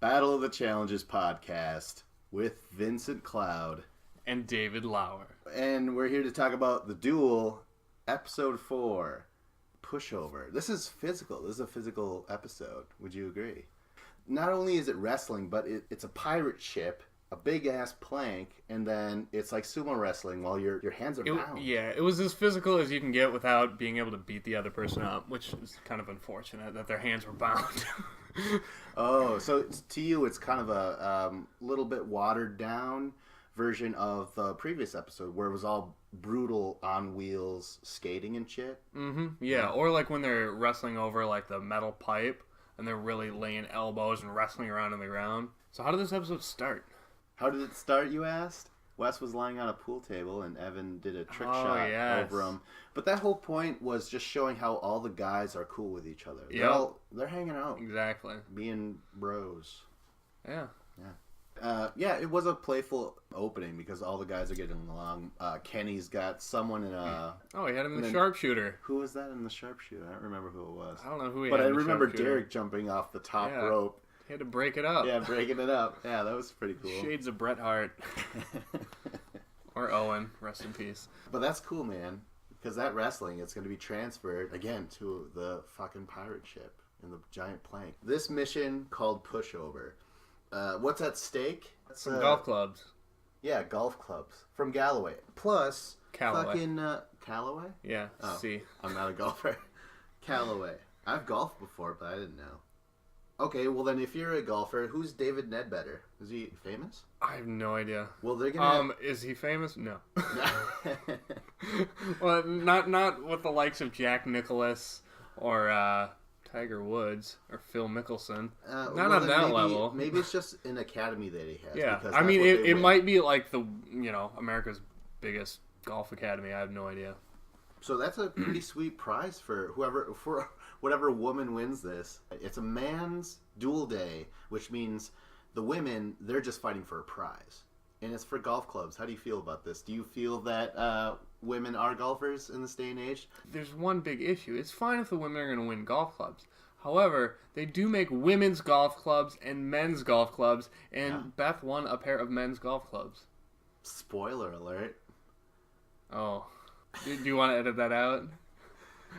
Battle of the Challenges podcast with Vincent Cloud and David Lauer. And we're here to talk about the Duel, episode 4, Pushover. This is physical. This is a physical episode. Would you agree? Not only is it wrestling, but it's a pirate ship, a big-ass plank, and then it's like sumo wrestling while your hands are bound. Yeah, it was as physical as you can get without being able to beat the other person up, which is kind of unfortunate that their hands were bound. Oh, so to you it's kind of a little bit watered-down version of the previous episode where it was all brutal on wheels skating and shit. Mm-hmm. Yeah, or like when they're wrestling over like the metal pipe and they're really laying elbows and wrestling around on the ground. So how did this episode start? How did it start, you asked? Wes was lying on a pool table and Evan did a trick shot over him. But that whole point was just showing how all the guys are cool with each other. They're hanging out. Exactly. Being bros. Yeah. Yeah, it was a playful opening because all the guys are getting along. Kenny's got someone in a... Oh, he had him in the sharpshooter. Who was that in the sharpshooter? I don't remember who it was. I don't know who he had in the remember sharpshooter. Derek jumping off the top rope. He had to break it up. Yeah, breaking it up. Yeah, that was pretty cool. Shades of Bret Hart. Or Owen. Rest in peace. But that's cool, man. Because that wrestling, it's going to be transferred, again, to the fucking pirate ship in the giant plank. This mission called Pushover. What's at stake? Some golf clubs. Yeah, golf clubs. From Galloway. Plus, Callaway. Fucking, Callaway? Yeah, oh, see. I'm not a golfer. Callaway. I've golfed before, but I didn't know. Okay, well then if you're a golfer, who's David Nedbetter? Is he famous? I have no idea. Well, they're gonna is he famous? No. Well, not with the likes of Jack Nicklaus or Tiger Woods or Phil Mickelson. Not on that level. Maybe it's just an academy that he has. Yeah, I mean it might be like the America's biggest golf academy. I have no idea. So that's a pretty sweet prize for whatever woman wins this. It's a man's duel day, which means the women, they're just fighting for a prize. And it's for golf clubs. How do you feel about this? Do you feel that women are golfers in this day and age? There's one big issue. It's fine if the women are going to win golf clubs. However, they do make women's golf clubs and men's golf clubs, and Beth won a pair of men's golf clubs. Spoiler alert. Oh. Do you want to edit that out?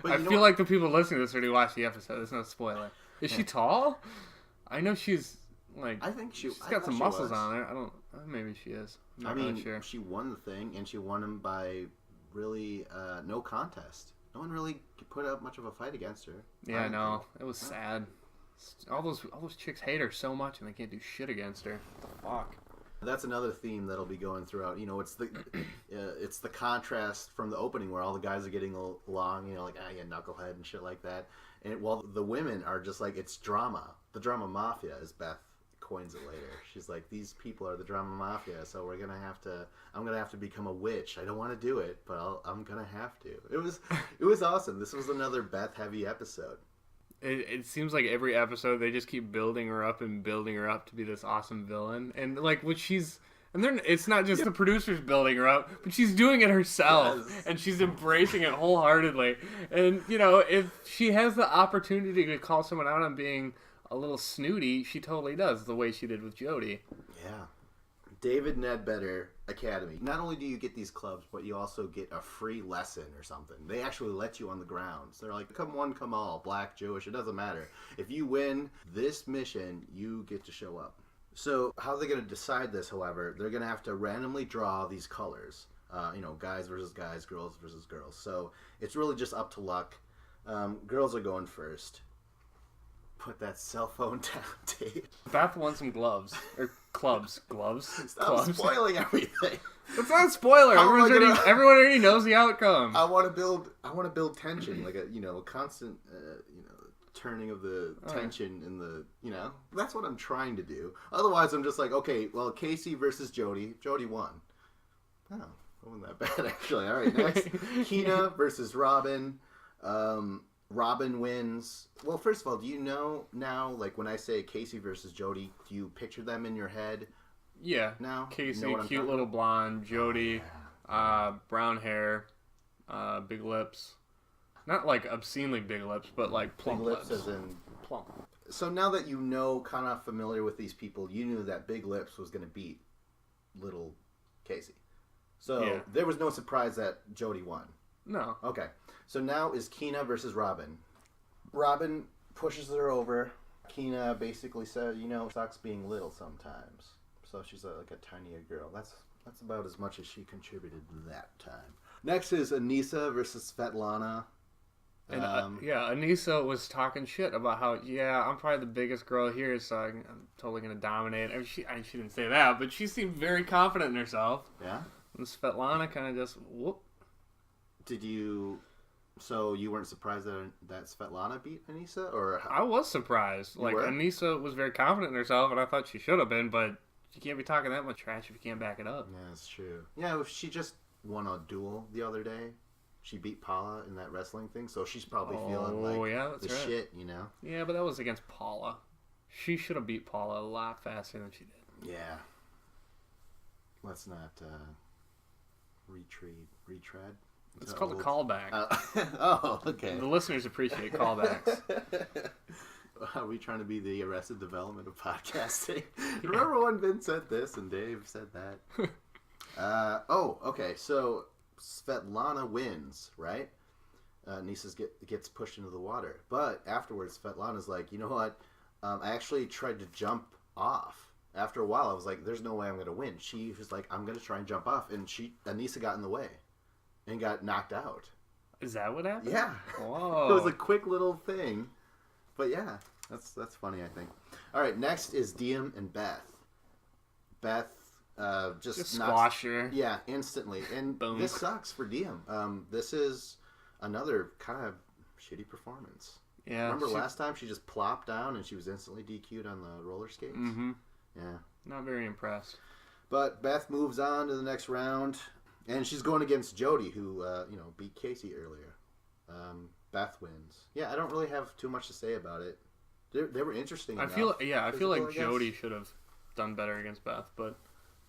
But I feel like the people listening to this already watched the episode. There's no spoiler. Is she tall? I know she's like. I think she's got some muscles on her. I don't. Maybe she is. I'm not really sure. She won the thing, and she won him by really no contest. No one really put up much of a fight against her. Yeah, I know. It was sad. All those chicks hate her so much, and they can't do shit against her. What the fuck? That's another theme that'll be going throughout. You know, it's the contrast from the opening where all the guys are getting along, you know, like, yeah, knucklehead and shit like that. And while the women are just like, it's drama. The Drama Mafia, as Beth coins it later. She's like, these people are the Drama Mafia, so I'm going to have to become a witch. I don't want to do it, but I'm going to have to. It was awesome. This was another Beth-heavy episode. It seems like every episode they just keep building her up to be this awesome villain, and like it's not just the producers building her up, but she's doing it herself, and she's embracing it wholeheartedly. And if she has the opportunity to call someone out on being a little snooty, she totally does, the way she did with Jody. Yeah. David Nedbetter Academy. Not only do you get these clubs, but you also get a free lesson or something. They actually let you on the grounds. They're like, come one, come all, black, Jewish, it doesn't matter. If you win this mission, you get to show up. So how are they going to decide this, however? They're going to have to randomly draw these colors. Guys versus guys, girls versus girls. So it's really just up to luck. Girls are going first. Put that cell phone down, Dave. Beth won some gloves. Or clubs. Gloves? Stop clubs. Spoiling everything. It's not a spoiler. Everyone already knows the outcome. I want to build tension, like a constant turning of the tension in the that's what I'm trying to do. Otherwise I'm just like, okay, well, Casey versus Jody. Jody won. Oh, that wasn't that bad actually. All right, next. Keena versus Robin. Robin wins. Well, first of all, do you know now, like when I say Casey versus Jody, do you picture them in your head? Yeah. Now? Casey, you know cute little blonde. Jody, brown hair, big lips. Not like obscenely big lips, but like plump big lips. lips. As in plump. So now that you know, kind of familiar with these people, you knew that Big Lips was going to beat Little Casey. So there was no surprise that Jody won. No. Okay. So now is Keena versus Robin. Robin pushes her over. Keena basically said, sucks being little sometimes. So she's like a tinier girl. That's about as much as she contributed that time. Next is Anissa versus Svetlana. And Anissa was talking shit about how, I'm probably the biggest girl here, so I'm totally going to dominate. I mean, she didn't say that, but she seemed very confident in herself. Yeah? And Svetlana kind of just, whoop. So you weren't surprised that Svetlana beat Anissa? Or I was surprised. Anissa was very confident in herself, and I thought she should have been, but you can't be talking that much trash if you can't back it up. Yeah, that's true. Yeah, she just won a duel the other day. She beat Paula in that wrestling thing, so she's probably feeling like the shit, Yeah, but that was against Paula. She should have beat Paula a lot faster than she did. Yeah. Let's not retread. It's called a callback. Okay. The listeners appreciate callbacks. Are we trying to be the Arrested Development of podcasting? Remember when Vince said this and Dave said that? Okay. So Svetlana wins, right? Nissa's gets pushed into the water. But afterwards, Svetlana's like, you know what? I actually tried to jump off. After a while, I was like, there's no way I'm going to win. She was like, I'm going to try and jump off. And Anissa got in the way and got knocked out. Is that what happened? Yeah. Whoa. It was a quick little thing. But yeah, that's funny, I think. All right, next is Diem and Beth. Beth just squash her. Yeah, instantly. And Boom. This sucks for Diem. This is another kind of shitty performance. Yeah. Remember last time she just plopped down and she was instantly DQ'd on the roller skates? Mm-hmm. Yeah. Not very impressed. But Beth moves on to the next round. And she's going against Jody, who, beat Casey earlier. Beth wins. Yeah, I don't really have too much to say about it. They were interesting. I feel like Jody should have done better against Beth, but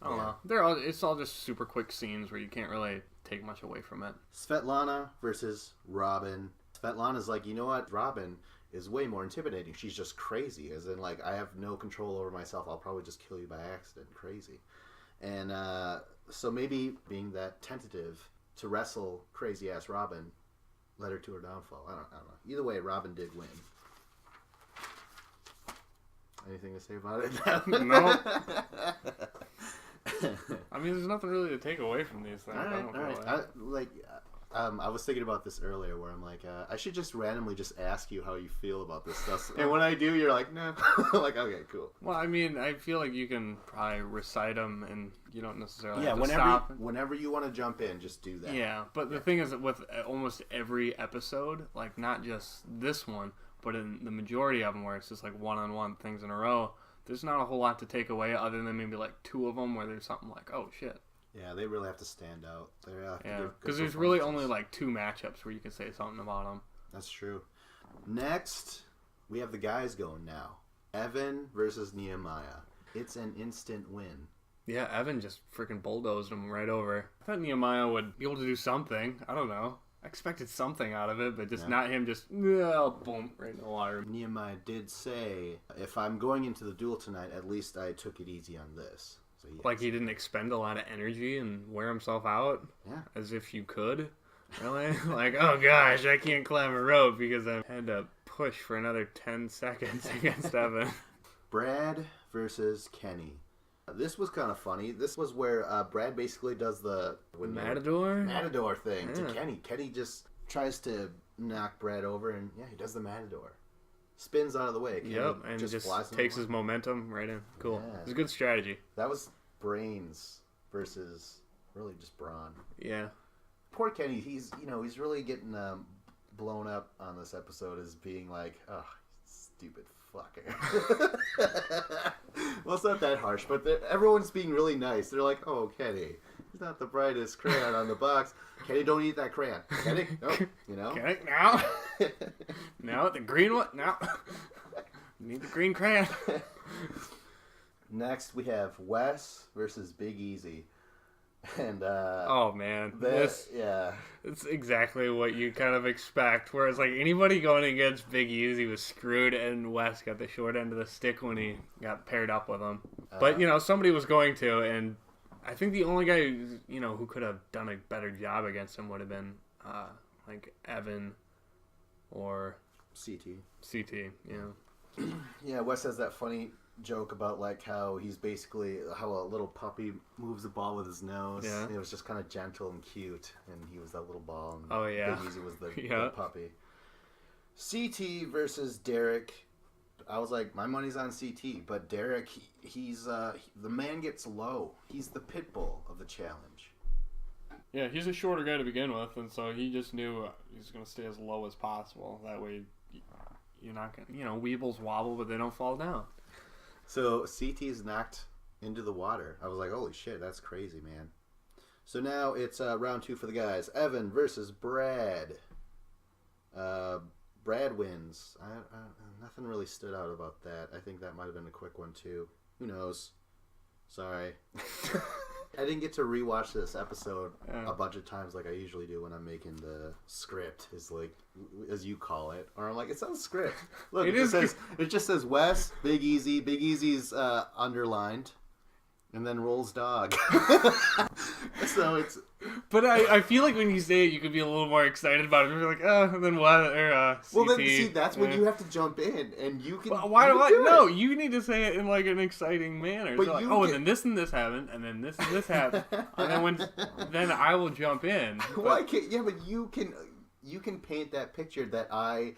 I don't know. It's all just super quick scenes where you can't really take much away from it. Svetlana versus Robin. Svetlana's like, you know what? Robin is way more intimidating. She's just crazy. As in, like, I have no control over myself. I'll probably just kill you by accident. Crazy. And so maybe being that tentative to wrestle crazy-ass Robin led her to her downfall. I don't know. Either way, Robin did win. Anything to say about it? No. I mean, there's nothing really to take away from these things. All right. I was thinking about this earlier where I'm like, I should just randomly just ask you how you feel about this stuff. And when I do, you're like, no. I'm like, okay, cool. Well, I mean, I feel like you can probably recite them and you don't necessarily have to stop. Whenever you want to jump in, just do that. Yeah, but the thing is that with almost every episode, like not just this one, but in the majority of them where it's just like one-on-one things in a row, there's not a whole lot to take away other than maybe like two of them where there's something like, oh, shit. Yeah, they really have to stand out. Because there's really only like two matchups where you can say something about them. That's true. Next, we have the guys going now. Evan versus Nehemiah. It's an instant win. Yeah, Evan just freaking bulldozed him right over. I thought Nehemiah would be able to do something. I don't know. I expected something out of it, but just not him just, boom, right in the water. Nehemiah did say, if I'm going into the duel tonight, at least I took it easy on this. So like he didn't expend a lot of energy and wear himself out? Yeah. As if you could? Really? Like, oh gosh, I can't climb a rope because I had to push for another 10 seconds against Evan. Brad versus Kenny. This was kind of funny. This was where Brad basically does the Matador thing to Kenny. Kenny just tries to knock Brad over, and he does the Matador. Spins out of the way. Kenny and just takes his momentum right in. Cool. Yeah. It's a good strategy. That was brains versus really just brawn. Yeah. Poor Kenny. He's really getting blown up on this episode as being like, oh, stupid fucker. Well, it's not that harsh, but everyone's being really nice. They're like, oh, Kenny, he's not the brightest crayon on the box. Kenny, don't eat that crayon. Kenny, no, Kenny, now. No, the green one, no. You need the green crayon. Next, we have Wes versus Big Easy. And oh man, yeah, it's exactly what you kind of expect. Whereas like anybody going against Big Easy was screwed, and Wes got the short end of the stick when he got paired up with him. But somebody was going to, and I think the only guy who could have done a better job against him would have been like Evan or CT. Yeah, Wes has that funny joke about like how he's basically how a little puppy moves the ball with his nose. Yeah. It was just kind of gentle and cute, and he was that little ball. And oh yeah, Big Easy was the puppy. CT versus Derek. I was like, my money's on CT, but Derek, he's the man gets low. He's the pit bull of the challenge. Yeah, he's a shorter guy to begin with, and so he just knew he's going to stay as low as possible. That way, you're not going to, weebles wobble, but they don't fall down. So CT's knocked into the water. I was like, holy shit, that's crazy, man. So now it's round 2 for the guys. Evan versus Brad. Brad wins. Nothing really stood out about that. I think that might have been a quick one, too. Who knows? Sorry. I didn't get to rewatch this episode a bunch of times like I usually do when I'm making the script, is like, as you call it. Or I'm like, it's not a script. Look, it just says Wes, Big Easy. Big Easy's underlined. And then Rolls dog. So it's... But I feel like when you say it, you could be a little more excited about it. You're like, and then what? Or, CT. Well, then, see, that's when you have to jump in, and you can... Well, why do I... No, you need to say it in, like, an exciting manner. But so like, and then this and this happened, and then this and this happened. And then I will jump in. But... Well, I can't... Yeah, but you can paint that picture that I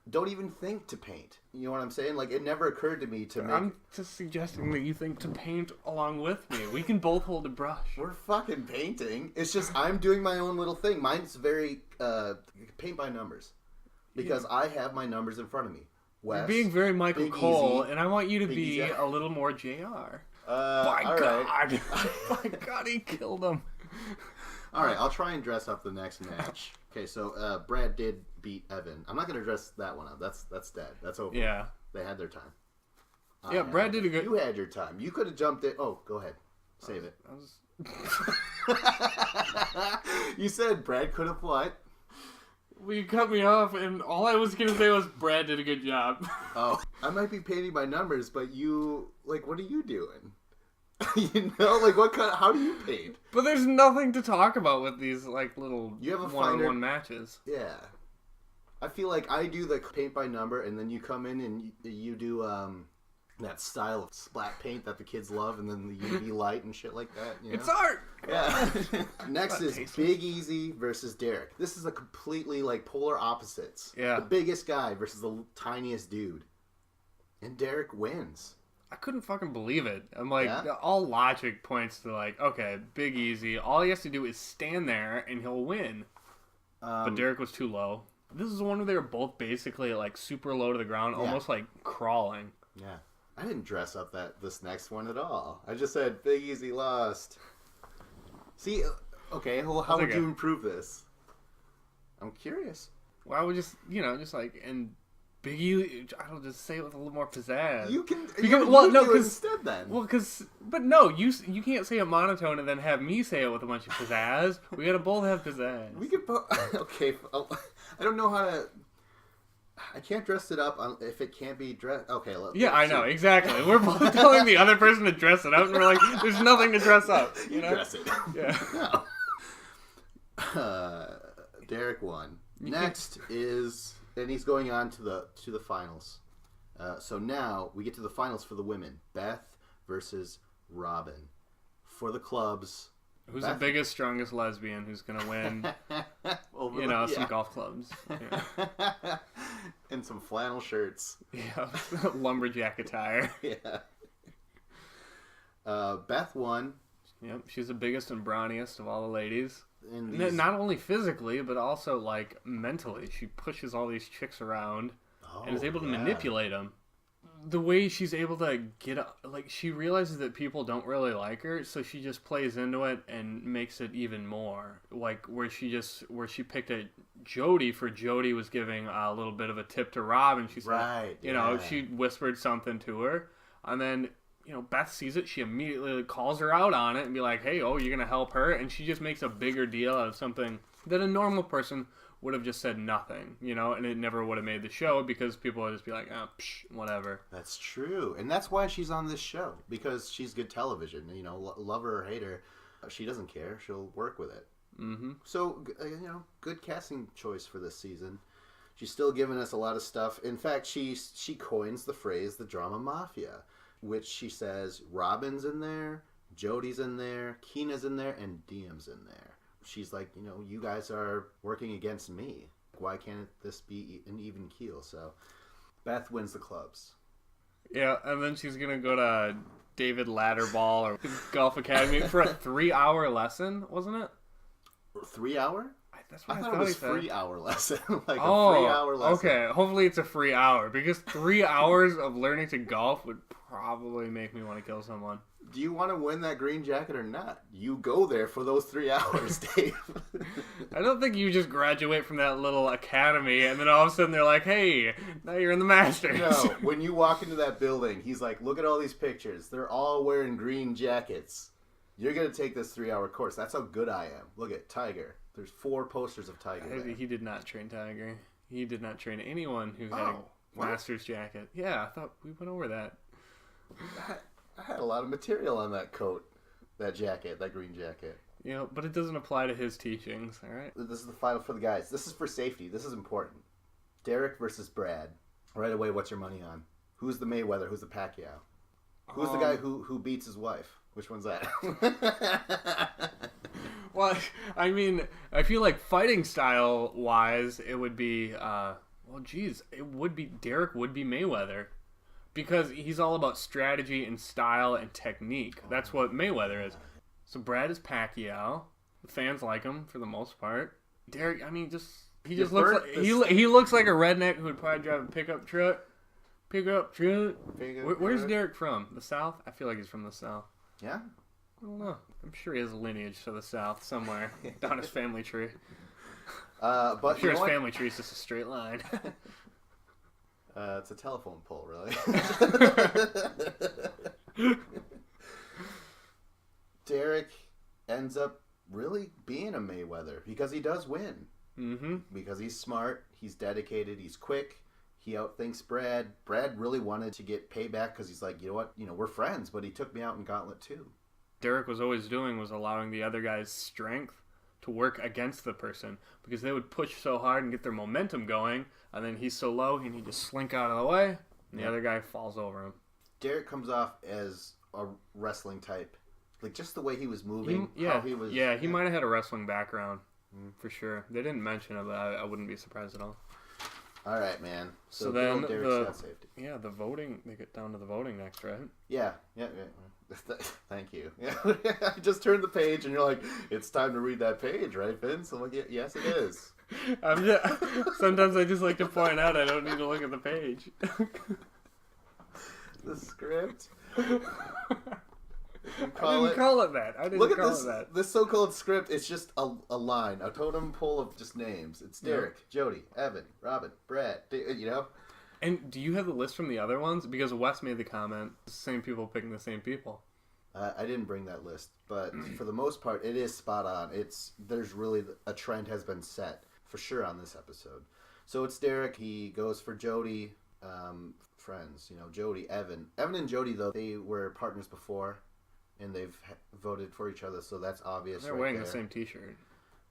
don't even think to paint. You know what I'm saying? Like, it never occurred to me to make... I'm just suggesting that you think to paint along with me. We can both hold a brush. We're fucking painting. It's just I'm doing my own little thing. Mine's very paint by numbers. Because I have my numbers in front of me. Wes, you're being very Michael Cole, Easy, and I want you to be a little more JR. By God. Right. My God, he killed him. All right, I'll try and dress up the next match. Okay, so Brad did beat Evan. I'm not going to dress that one up. That's dead. That's over. Yeah. They had their time. Yeah, Brad did a good... You had your time. You could have jumped in. Oh, go ahead. Save it. You said Brad could have what? Well, you cut me off, and all I was going to say was Brad did a good job. Oh, I might be painting by numbers, but you... Like, what are you doing? Like what kind? How do you paint? But there's nothing to talk about with these like little one-on-one matches. Yeah, I feel like I do the paint by number, and then you come in and you do that style of splat paint that the kids love, and then the UV light and shit like that. It's art. Yeah. Next is Big Easy versus Derek. This is a completely like polar opposites. Yeah. The biggest guy versus the tiniest dude, and Derek wins. I couldn't fucking believe it. I'm like, all logic points to like, okay, Big Easy. All he has to do is stand there and he'll win. But Derek was too low. This is one where they were both basically like super low to the ground, almost like crawling. Yeah. I didn't dress up this next one at all. I just said Big Easy lost. See, okay, well, how would you improve this? I'm curious. Well, I would just like, and Biggie, I don't just say it with a little more pizzazz. You can, instead then. Well, you can't say a monotone and then have me say it with a bunch of pizzazz. We gotta both have pizzazz. We could both. Okay, I don't know how to. I can't dress it up if it can't be dressed. Okay, I know exactly. We're both telling the other person to dress it up, and we're like, "There's nothing to dress up." You know? Dress it. Yeah. No. Derek won. Next is. And he's going on to the finals. So now we get to the finals for the women. Beth versus Robin. For the clubs. Who's the biggest, strongest lesbian who's going to win, some golf clubs. Yeah. And some flannel shirts. Yeah, lumberjack attire. Yeah. Beth won. Yep, she's the biggest and brawniest of all the ladies. Not only physically, but also like mentally. She pushes all these chicks around and is able to manipulate them. The way she's able to get up, like she realizes that people don't really like her, so she just plays into it and makes it even more. Like where she picked a Jody for Jody was giving a little bit of a tip to Rob, and she said, she whispered something to her, and then Beth sees it. She immediately calls her out on it and be like, hey, you're going to help her. And she just makes a bigger deal out of something that a normal person would have just said nothing, and it never would have made the show because people would just be like, whatever. That's true. And that's why she's on this show, because she's good television. Love her or hate her, she doesn't care. She'll work with it. Mm-hmm. So, good casting choice for this season. She's still giving us a lot of stuff. In fact, she coins the phrase the Drama Mafia, which she says Robin's in there, Jody's in there, Keena's in there, and Diem's in there. She's like, you guys are working against me. Why can't this be an even keel? So Beth wins the clubs. Yeah, and then she's going to go to David Ladderball or Golf Academy for a 3-hour lesson, wasn't it? 3 hour? That's what I thought it was a 3-hour lesson. Like a 3-hour lesson. Okay. Hopefully it's a free hour, because 3 hours of learning to golf would probably make me want to kill someone. Do you want to win that green jacket or not? You go there for those 3 hours, Dave. I don't think you just graduate from that little academy and then all of a sudden they're like, hey, now you're in the Masters. No, when you walk into that building, he's like, look at all these pictures. They're all wearing green jackets. You're going to take this 3-hour course. That's how good I am. Look at Tiger. There's 4 posters of Tiger there. He did not train Tiger. He did not train anyone who had a Masters jacket. Yeah, I thought we went over that. I had a lot of material on that coat, that jacket, that green jacket. But it doesn't apply to his teachings, all right? This is the final for the guys. This is for safety. This is important. Derek versus Brad. Right away, what's your money on? Who's the Mayweather? Who's the Pacquiao? Who's the guy who beats his wife? Which one's that? Well, I mean, I feel like fighting style wise, it would be, Derek would be Mayweather. Because he's all about strategy and style and technique. That's what Mayweather is. So Brad is Pacquiao. The fans like him for the most part. Derek, I mean, he looks like a redneck who would probably drive a pickup truck. Where's Derek from? The South? I feel like he's from the South. Yeah? I don't know. I'm sure he has lineage to the South somewhere down his family tree. But I'm sure his family tree is just a straight line. It's a telephone pole, really. Derek ends up really being a Mayweather because he does win. Mm-hmm. Because he's smart, he's dedicated, he's quick. He outthinks Brad. Brad really wanted to get payback because he's like, you know what? We're friends, but he took me out in Gauntlet too. Derek was always doing was allowing the other guy's strength to work against the person because they would push so hard and get their momentum going, and then he's so low and he just slink out of the way, and the other guy falls over him. Derek comes off as a wrestling type, like just the way he was moving. He might have had a wrestling background for sure. They didn't mention it, but I wouldn't be surprised at all. All right, man. So then the voting. They get down to the voting next, right? Yeah. Thank you. Yeah. I just turned the page, and you're like, "It's time to read that page, right, Vince?" I'm like, "Yes, it is." Sometimes I just like to point out I don't need to look at the page. The script. I didn't call it that. Look at this so-called script. It's just a line, a totem pole of just names. It's Derek, Jody, Evan, Robin, Brad. And do you have the list from the other ones? Because Wes made the comment, the same people picking the same people. I didn't bring that list, but for the most part, it is spot on. There's really a trend has been set for sure on this episode. So it's Derek. He goes for Jody. Friends, Jody, Evan. Evan and Jody, though, they were partners before. And they've voted for each other, so that's obvious. They're wearing the same T-shirt.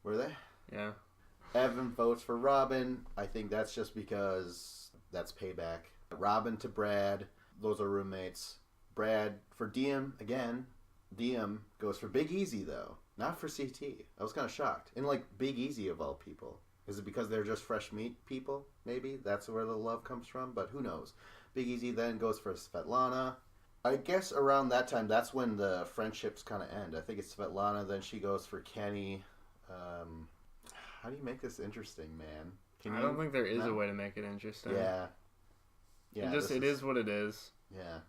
Were they? Yeah. Evan votes for Robin. I think that's just because that's payback. Robin to Brad. Those are roommates. Brad for Diem again. Diem goes for Big Easy, though. Not for CT. I was kind of shocked. And, Big Easy of all people. Is it because they're just fresh meat people? Maybe that's where the love comes from, but who knows. Big Easy then goes for Svetlana. I guess around that time, that's when the friendships kind of end. I think it's Svetlana, then she goes for Kenny. How do you make this interesting, man? I don't think there is a way to make it interesting. Yeah. It is what it is. Yeah.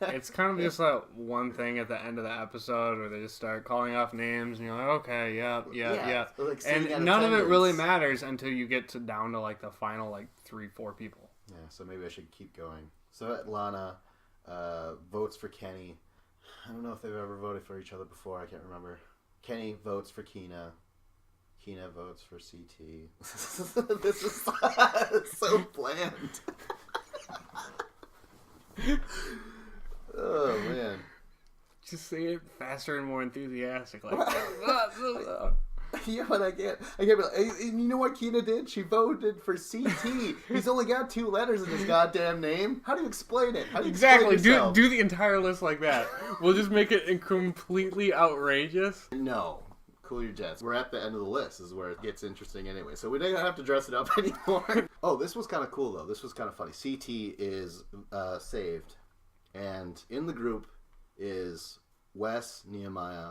It's kind of just that one thing at the end of the episode where they just start calling off names, and you're like, okay, yeah. And none of it really matters until you get down to the final 3-4 people. Yeah, so maybe I should keep going. So Svetlana. votes for Kenny. I don't know if they've ever voted for each other before. I can't remember. Kenny votes for Kina. Kina votes for CT. This is so bland. Oh, man. Just say it faster and more enthusiastic. Like, Yeah, but I can't be like, and you know what Kina did? She voted for CT. He's only got 2 letters in his goddamn name. How do you explain it? How do you exactly. explain yourself? Do the entire list like that. We'll just make it completely outrageous. No. Cool your jets. We're at the end of the list. This is where it gets interesting anyway. So we don't have to dress it up anymore. Oh, this was kind of cool, though. This was kind of funny. CT is saved. And in the group is Wes, Nehemiah,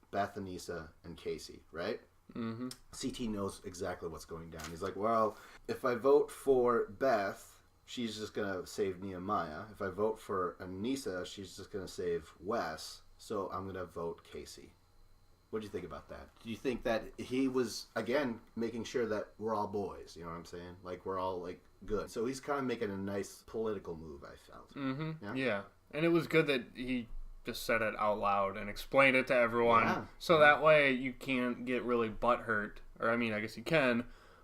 Beth, Anissa, and Casey, right? Mm-hmm. CT knows exactly what's going down. He's like, well, if I vote for Beth, she's just going to save Nehemiah. If I vote for Anissa, she's just going to save Wes. So I'm going to vote Casey. What do you think about that? Do you think that he was, again, making sure that we're all boys? You know what I'm saying? Like, we're all, like, good. So he's kind of making a nice political move, I felt. Mm-hmm. Yeah. And it was good that he just said it out loud and explained it to everyone. Yeah. So that way you can't get really butthurt. Or, I mean, I guess you can,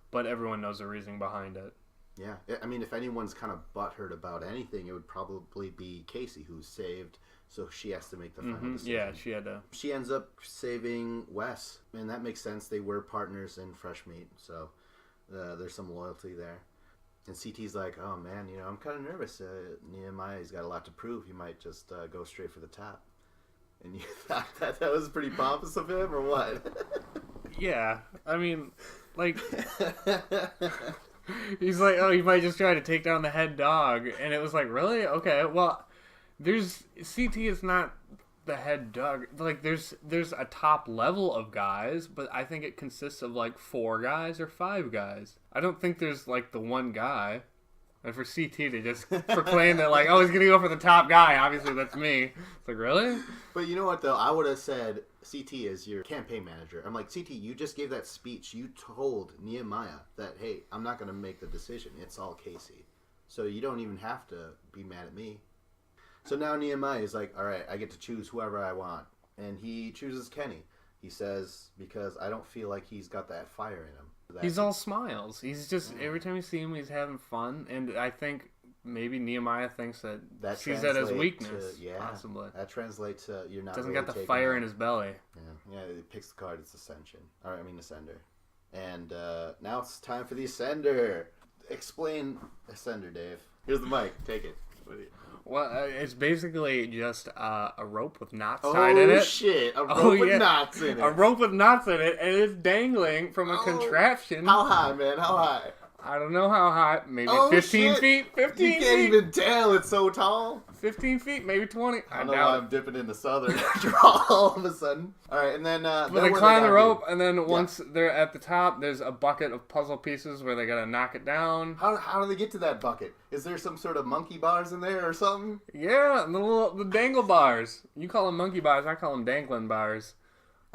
but everyone knows the reasoning behind it. Yeah. I mean, if anyone's kind of butthurt about anything, it would probably be Casey, who's saved. So she has to make the final decision. Yeah, she had to. She ends up saving Wes. And that makes sense. They were partners in Fresh Meat. So there's some loyalty there. And CT's like, oh, man, you know, I'm kind of nervous. Nehemiah's got a lot to prove. He might just go straight for the top. And you thought that was pretty pompous of him, or what? Yeah. I mean, like, he's like, oh, he might just try to take down the head dog. And it was like, really? Okay, well, CT is not the head dog. Like, there's a top level of guys, but I think it consists of, like, 4 guys or 5 guys. I don't think there's, like, the one guy. And for CT to just proclaim that, like, oh, he's going to go for the top guy, obviously that's me. It's like, really? But you know what, though? I would have said CT is your campaign manager. I'm like, CT, you just gave that speech. You told Nehemiah that, hey, I'm not going to make the decision. It's all Casey. So you don't even have to be mad at me. So now Nehemiah is like, all right, I get to choose whoever I want. And he chooses Kenny. He says, because I don't feel like he's got that fire in him. He's all smiles. He's just, every time you see him, he's having fun. And I think maybe Nehemiah thinks that sees that as weakness, possibly. That translates to you're not doesn't really got the fire in his belly. Yeah, it picks the card. It's Ascension. Ascender. And now it's time for the Ascender. Explain Ascender, Dave. Here's the mic. Take it. Well, it's basically just a rope with knots tied in it. Oh, shit. A rope with knots in it. A rope with knots in it, and it's dangling from a contraption. How high, man? How high? I don't know how high. Maybe 15 feet? 15 feet? You can't even tell. It's so tall. 15 feet, maybe 20. I don't know why I'm dipping into Southern all of a sudden. All right, and then... But they climb the rope, and then once they're at the top, there's a bucket of puzzle pieces where they got to knock it down. How do they get to that bucket? Is there some sort of monkey bars in there or something? Yeah, the dangle bars. You call them monkey bars, I call them dangling bars.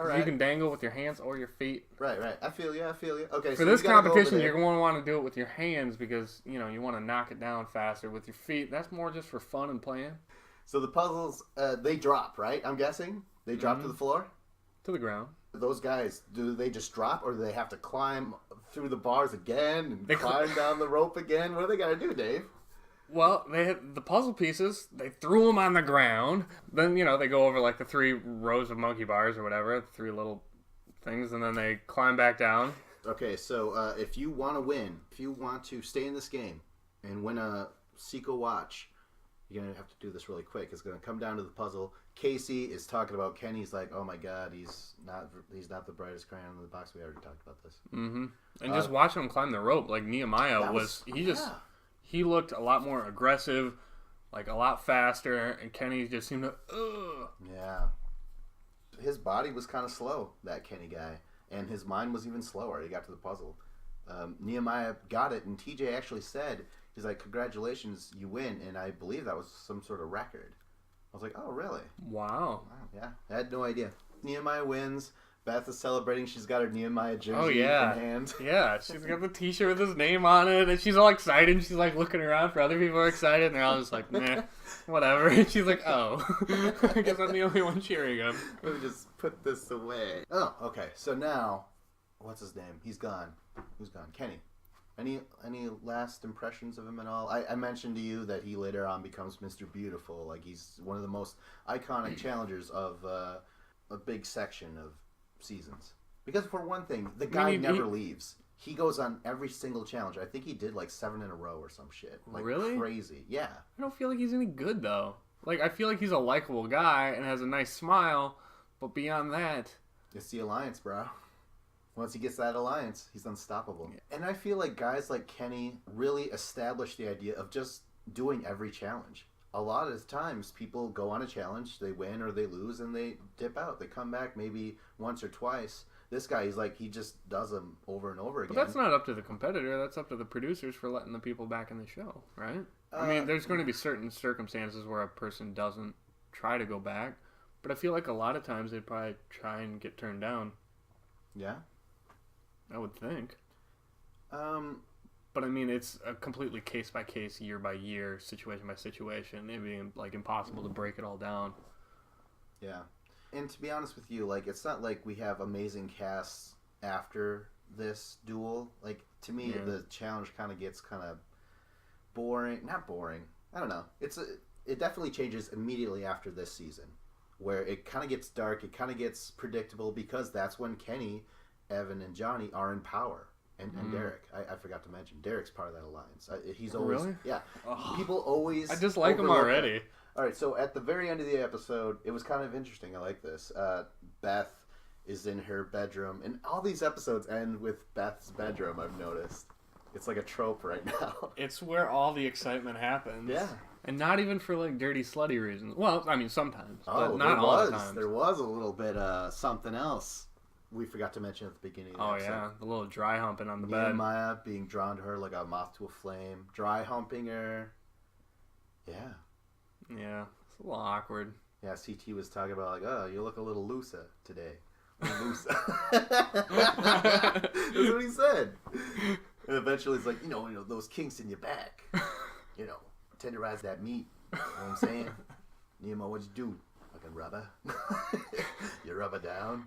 All right. You can dangle with your hands or your feet. Right. I feel you. Okay. For this competition, you're going to want to do it with your hands because, you know, you want to knock it down faster. With your feet, that's more just for fun and playing. So the puzzles, they drop, right? I'm guessing? They drop to the floor? To the ground. Those guys, do they just drop or do they have to climb through the bars again and climb down the rope again? What do they got to do, Dave? Well, they had the puzzle pieces. They threw them on the ground. Then, you know, they go over like the 3 rows of monkey bars or whatever, 3 little things, and then they climb back down. Okay, so if you want to win, if you want to stay in this game and win a Seiko watch, you're going to have to do this really quick. It's going to come down to the puzzle. Casey is talking about Kenny's like, oh my God, he's not the brightest crayon in the box. We already talked about this. Mm-hmm. And just watching him climb the rope, like Nehemiah he looked a lot more aggressive, like a lot faster, and Kenny just seemed to, Yeah. His body was kind of slow, that Kenny guy, and his mind was even slower. He got to the puzzle. Nehemiah got it, and TJ actually said, he's like, congratulations, you win, and I believe that was some sort of record. I was like, oh, really? Wow. Yeah, I had no idea. Nehemiah wins. Beth is celebrating. She's got her Nehemiah jersey in hand. Yeah, she's got the t-shirt with his name on it, and she's all excited, and she's like looking around for other people who are excited, and they're all just like, nah, whatever. And she's like, oh, I guess I'm the only one cheering him. Let me just put this away. Oh, okay. So now, what's his name? He's gone. Who's gone? Kenny. Any last impressions of him at all? I mentioned to you that he later on becomes Mr. Beautiful. Like, he's one of the most iconic challengers of a big section of seasons. Because for one thing, the guy never leaves. He goes on every single challenge. I think he did like 7 in a row or some shit. Like, really? Crazy. Yeah. I don't feel like he's any good, though. Like, I feel like he's a likable guy and has a nice smile, but beyond that... It's the alliance, bro. Once he gets that alliance, he's unstoppable. Yeah. And I feel like guys like Kenny really establish the idea of just doing every challenge. A lot of times, people go on a challenge, they win or they lose, and they dip out. They come back maybe once or twice. This guy, he just does them over and over again. But that's not up to the competitor. That's up to the producers for letting the people back in the show, right? I mean, there's going to be certain circumstances where a person doesn't try to go back. But I feel like a lot of times they'd probably try and get turned down. Yeah? I would think. But I mean, it's a completely case by case, year by year, situation by situation. It'd be like impossible to break it all down. Yeah, and to be honest with you, like it's not like we have amazing casts after this duel. Like to me, the challenge kind of gets kind of boring. Not boring. I don't know. It definitely changes immediately after this season, where it kind of gets dark. It kind of gets predictable because that's when Kenny, Evan, and Johnny are in power. And Derek. I forgot to mention. Derek's part of that alliance. He's always... Really? Yeah. Oh, people always... I just like him already. Alright, so at the very end of the episode, it was kind of interesting. I like this. Beth is in her bedroom. And all these episodes end with Beth's bedroom, I've noticed. It's like a trope right now. It's where all the excitement happens. Yeah. And not even for like dirty, slutty reasons. Well, I mean, sometimes. But not all the time. There was a little bit something else we forgot to mention at the beginning of the episode. Yeah, the little dry humping on the bed. Nehemiah being drawn to her like a moth to a flame. Dry humping her. Yeah. Yeah, it's a little awkward. Yeah, CT was talking about like, oh, you look a little looser today. Looser. That's what he said. And eventually he's like, you know, those kinks in your back. Tenderize that meat. You know what I'm saying? Nehemiah, what'd you do? Fucking rubber. You rubber down.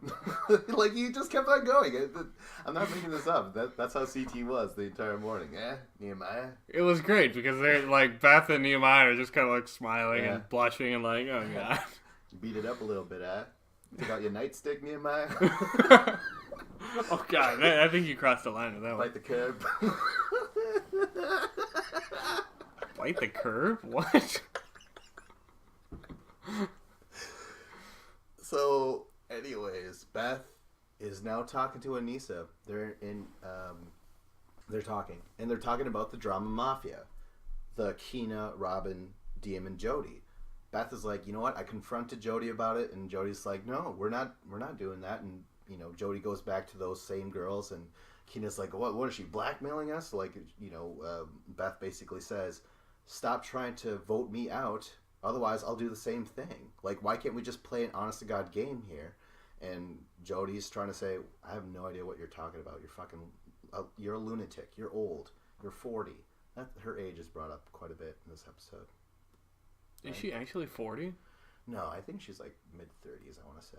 Like, he just kept on going. I'm not making this up. That's how CT was the entire morning. Nehemiah? It was great because they're like, Beth and Nehemiah are just kind of like smiling and blushing and like, oh god. You beat it up a little bit, Took out your nightstick, Nehemiah? Oh god, I think you crossed the line with that one. Bite the curb. Bite the curb? What? So, anyways, Beth is now talking to Anissa. They're talking, and they're talking about the Drama Mafia, the Keena, Robin, Diem, and Jody. Beth is like, you know what? I confronted Jody about it, and Jody's like, no, we're not doing that. And Jody goes back to those same girls, and Keena's like, what is she blackmailing us? Like, Beth basically says, stop trying to vote me out. Otherwise, I'll do the same thing. Like, why can't we just play an honest-to-God game here? And Jody's trying to say, I have no idea what you're talking about. You're a lunatic. You're old. You're 40. Her age is brought up quite a bit in this episode. Is she actually 40? No, I think she's like mid-30s, I want to say.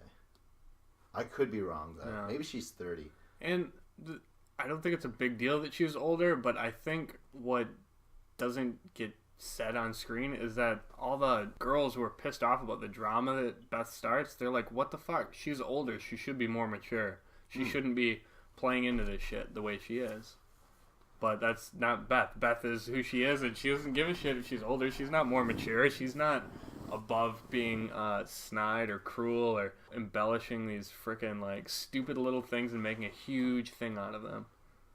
I could be wrong, though. Yeah. Maybe she's 30. And I don't think it's a big deal that she was older, but I think what doesn't get said on screen is that all the girls who are pissed off about the drama that Beth starts, they're like, what the fuck? She's older. She should be more mature. She shouldn't be playing into this shit the way she is. But that's not Beth. Beth is who she is, and she doesn't give a shit if she's older. She's not more mature. She's not above being snide or cruel or embellishing these freaking like stupid little things and making a huge thing out of them.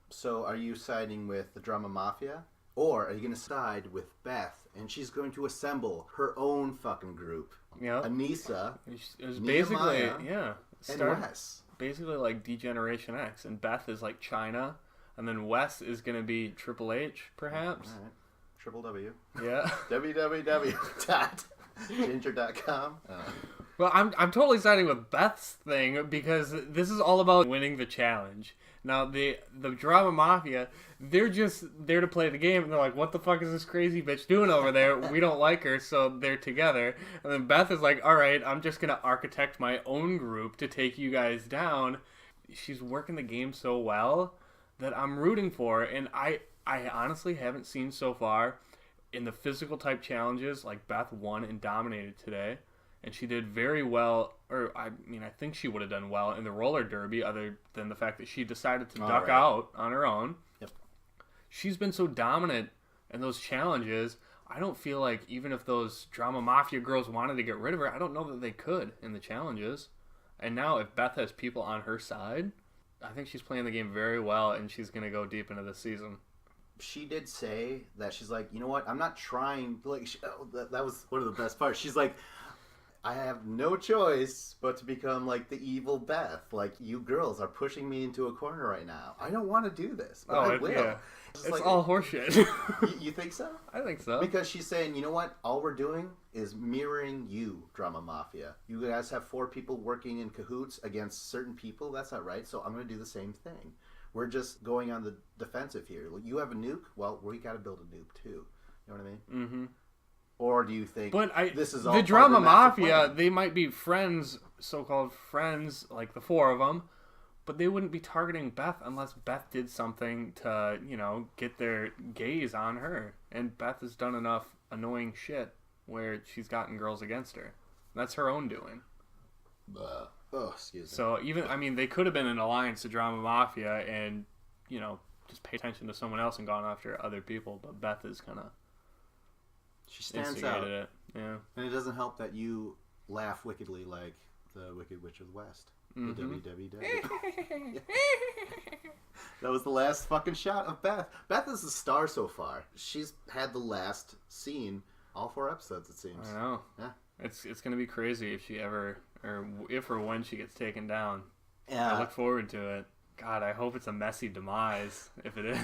So are you siding with the Drama Mafia? Or are you going to side with Beth, and she's going to assemble her own fucking group? Yeah. Anissa, it was basically, and Wes. Basically like Degeneration X, and Beth is like China, and then Wes is going to be Triple H, perhaps. All right. Triple W. Yeah. www.ginger.com. Well, I'm totally siding with Beth's thing because this is all about winning the challenge. Now, the Drama Mafia, they're just there to play the game, and they're like, what the fuck is this crazy bitch doing over there? We don't like her, so they're together. And then Beth is like, all right, I'm just going to architect my own group to take you guys down. She's working the game so well that I'm rooting for her, and I honestly haven't seen so far in the physical type challenges, like Beth won and dominated today. And she did very well, or I think she would have done well in the roller derby, other than the fact that she decided to duck out on her own. Yep. She's been so dominant in those challenges. I don't feel like even if those Drama Mafia girls wanted to get rid of her, I don't know that they could in the challenges. And now if Beth has people on her side, I think she's playing the game very well, and she's going to go deep into this season. She did say that she's like, you know what? I'm not trying. Like, that was one of the best parts. She's like, I have no choice but to become like the evil Beth. Like, you girls are pushing me into a corner right now. I don't want to do this, but I will. Yeah. It's like, all horseshit. You think so? I think so. Because she's saying, you know what? All we're doing is mirroring you, Drama Mafia. You guys have 4 people working in cahoots against certain people. That's not right. So I'm going to do the same thing. We're just going on the defensive here. You have a nuke? Well, we got to build a nuke too. You know what I mean? Mm-hmm. Or do you think this is all the part of Drama Mafia? plan? They might be friends, so-called friends, like the 4 of them, but they wouldn't be targeting Beth unless Beth did something to, get their gaze on her. And Beth has done enough annoying shit where she's gotten girls against her. That's her own doing. Oh, excuse me. So they could have been an alliance to Drama Mafia and, just pay attention to someone else and gone after other people. But Beth is kind of... She stands out. It. Yeah. And it doesn't help that you laugh wickedly like the Wicked Witch of the West. Mm-hmm. The WWW. That was the last fucking shot of Beth. Beth is the star so far. She's had the last scene all 4 episodes, it seems. I know. Yeah. It's going to be crazy if she ever, or if or when she gets taken down. Yeah. I look forward to it. God, I hope it's a messy demise if it is.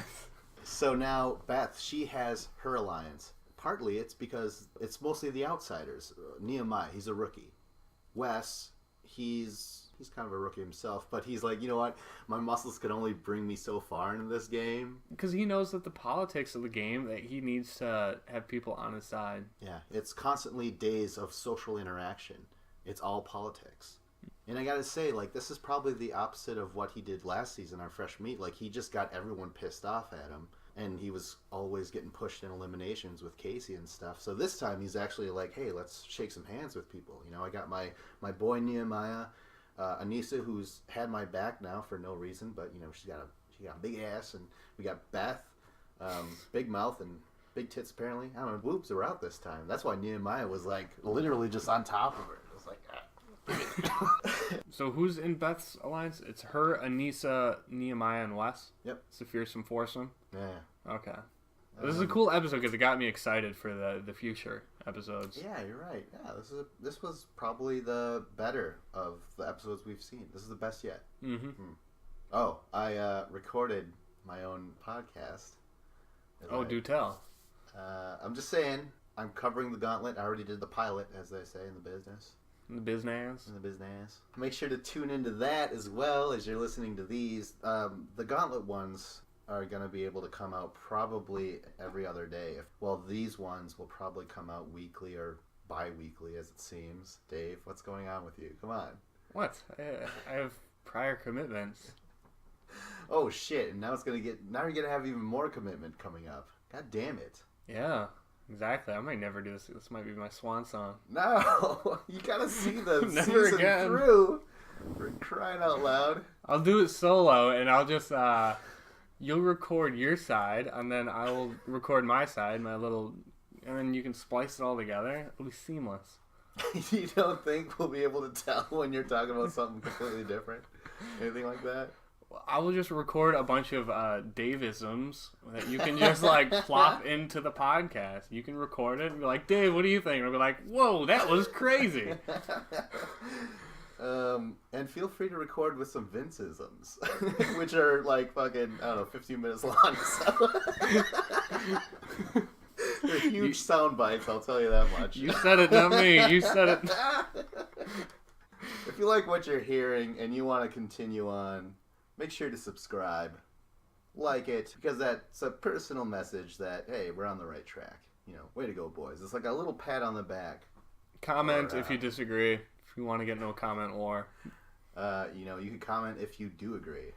So now Beth, she has her alliance. Partly it's because it's mostly the outsiders. Nehemiah, he's a rookie. Wes, he's kind of a rookie himself, but he's like, you know what? My muscles can only bring me so far into this game. Because he knows that the politics of the game, that he needs to have people on his side. Yeah, it's constantly days of social interaction. It's all politics. And I gotta say, like, this is probably the opposite of what he did last season, our fresh meat. Like, he just got everyone pissed off at him. And he was always getting pushed in eliminations with Casey and stuff. So this time he's actually like, hey, let's shake some hands with people. I got my boy Nehemiah, Anissa, who's had my back now for no reason, but she got a big ass, and we got Beth, big mouth and big tits apparently. I don't know, boobs are out this time. That's why Nehemiah was like literally just on top of her. It was like, So who's in Beth's alliance? It's her, Anissa, Nehemiah, and Wes? Yep. It's a fearsome foursome? Yeah. Okay. This is a cool episode because it got me excited for the future episodes. Yeah, you're right. Yeah, this was probably the better of the episodes we've seen. This is the best yet. Mm-hmm. Oh, I recorded my own podcast. Oh, do tell. I'm just saying, I'm covering the gauntlet. I already did the pilot, as they say in the business. In the business. In the business. Make sure to tune into that as well as you're listening to these. The gauntlet ones are going to be able to come out probably every other day. Well, these ones will probably come out weekly or bi-weekly, as it seems. Dave, what's going on with you? Come on. What? I have prior commitments. Oh, shit. And now you're going to have even more commitment coming up. God damn it. Yeah. Exactly. I might never do this. This might be my swan song. No, you gotta see the Never season again. through. For crying out loud. I'll do it solo, and I'll just you'll record your side, and then I will record my side, and then you can splice it all together. It'll be seamless. You don't think we'll be able to tell when you're talking about something completely different? Anything like that? I will just record a bunch of Dave-isms that you can just plop into the podcast. You can record it and be like, Dave, what do you think? And I'll be like, whoa, that was crazy. And feel free to record with some Vince-isms, which are fucking, I don't know, 15 minutes long. So. They're huge sound bites, I'll tell you that much. You said it, not me. You said it. If you like what you're hearing and you want to continue on, make sure to subscribe, like it, because that's a personal message that, hey, we're on the right track. You know, way to go, boys. It's like a little pat on the back. Comment if you disagree. If you want to get into a comment war. You know, you can comment if you do agree.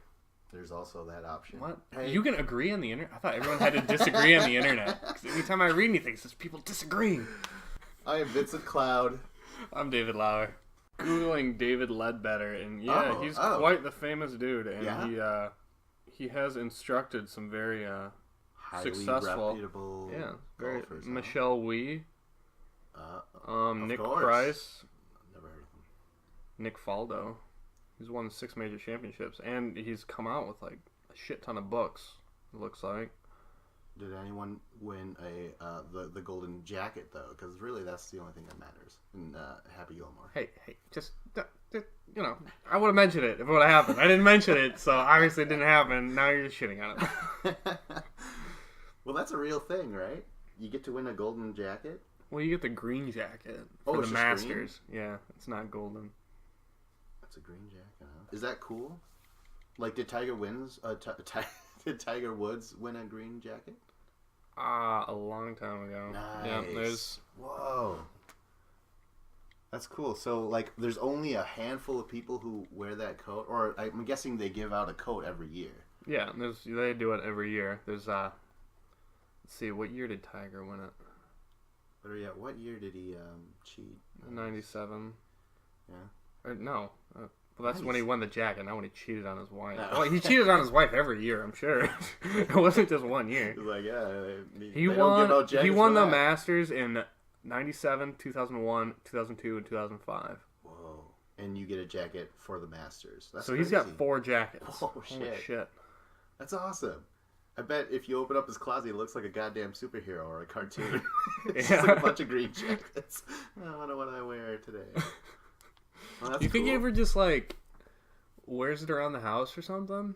There's also that option. What? Hey. You can agree on the internet? I thought everyone had to disagree on the internet. 'Cause anytime I read anything, it says people disagreeing. I am Vincent Cloud. I'm David Lauer. Googling David Ledbetter, and he's quite the famous dude. And he has instructed some very Highly successful, reputable very golfers. Michelle Wee, Nick course. Price, Never heard of him. Nick Faldo. He's won 6 major championships, and he's come out with like a shit ton of books. It looks like. Did anyone win the golden jacket though? Because really, that's the only thing that matters in Happy Gilmore. Hey, just you know, I would have mentioned it if it would have happened. I didn't mention it, so obviously it didn't happen. Now you're just shitting on it. Well, that's a real thing, right? You get to win a golden jacket. Well, you get the green jacket for the Masters. Green? Yeah, it's not golden. That's a green jacket. Huh? Is that cool? Like, did Tiger Woods win a green jacket? A long time ago. Nice. Yeah, whoa. That's cool. So, like, there's only a handful of people who wear that coat, or I'm guessing they give out a coat every year. Yeah, they do it every year. There's let's see, what year did Tiger win it? Better yet, what year did he cheat? 97. Yeah. Or no. Well, that's when he won the jacket, not when he cheated on his wife. No. Well, he cheated on his wife every year, I'm sure. It wasn't just 1 year. He was like, he won the Masters in 97, 2001, 2002, and 2005. Whoa. And you get a jacket for the Masters. That's so crazy. He's got 4 jackets. Oh, shit. That's awesome. I bet if you open up his closet, he looks like a goddamn superhero or a cartoon. It's just like a bunch of green jackets. I wonder what I wear today. Well, you think he ever just, like, wears it around the house or something?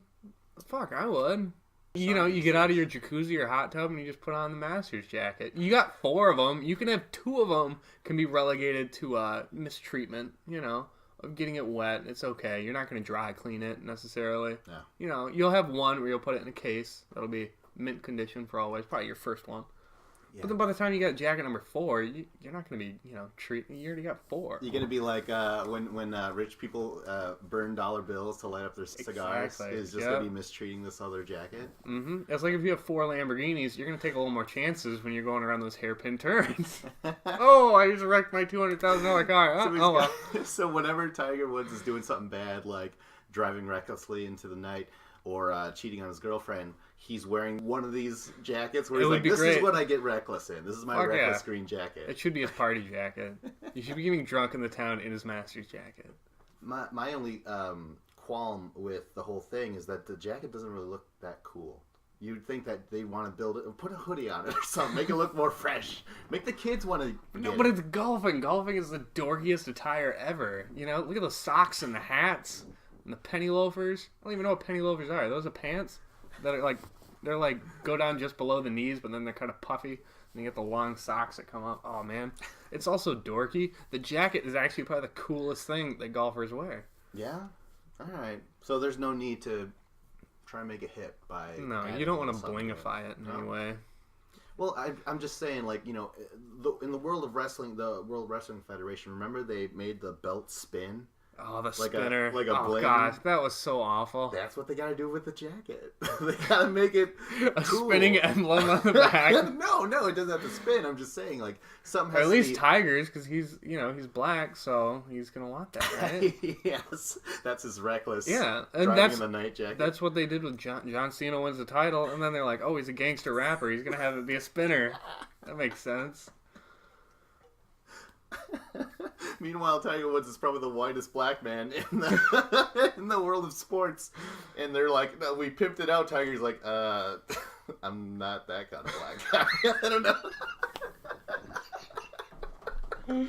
Fuck, I would. You know, you get out of your jacuzzi or hot tub and you just put on the Masters jacket. You got 4 of them. You can have 2 of them can be relegated to mistreatment, you know, of getting it wet. It's okay. You're not going to dry clean it necessarily. Yeah. You know, you'll have one where you'll put it in a case. That'll be mint condition for always. Probably your first one. Yeah. But then by the time you got jacket number 4, you're not going to be, you know, you already got 4. You're going to be like when rich people burn dollar bills to light up their cigars. Exactly. Is just going to be mistreating this other jacket. Mm-hmm. It's like if you have 4 Lamborghinis, you're going to take a little more chances when you're going around those hairpin turns. Oh, I just wrecked my $200,000 car. So whenever Tiger Woods is doing something bad, like driving recklessly into the night or cheating on his girlfriend, he's wearing one of these jackets where he's like, this is what I get reckless in. This is my reckless green jacket. It should be his party jacket. You should be getting drunk in the town in his Masters jacket. My only qualm with the whole thing is that the jacket doesn't really look that cool. You'd think that they want to build it, put a hoodie on it or something, make it look more fresh. Make the kids want to. No, but it's golfing. Golfing is the dorkiest attire ever. You know, look at the socks and the hats and the penny loafers. I don't even know what penny loafers are. Are those are pants that are like go down just below the knees, but then they're kind of puffy. And you get the long socks that come up. Oh man, it's also dorky. The jacket is actually probably the coolest thing that golfers wear. Yeah. All right. So there's no need to try and make it hip by. No, you don't want to blingify it in any way. Well, I'm just saying, like, you know, in the world of wrestling, the World Wrestling Federation, remember they made the belt spin? Oh, the spinner. Oh, bling. Gosh, that was so awful. That's what they got to do with the jacket. They got to make it a cool. Spinning emblem on the back. No, it doesn't have to spin. I'm just saying, like, something has at least Tiger's, because he's black, so he's going to want that, right? Yes. That's his reckless and driving in the night jacket. That's what they did with John Cena wins the title, and then they're like, oh, he's a gangster rapper. He's going to have it be a spinner. That makes sense. Meanwhile, Tiger Woods is probably the whitest black man in the world of sports, and they're like, "No, we pimped it out." Tiger's like, "I'm not that kind of black guy." I don't know.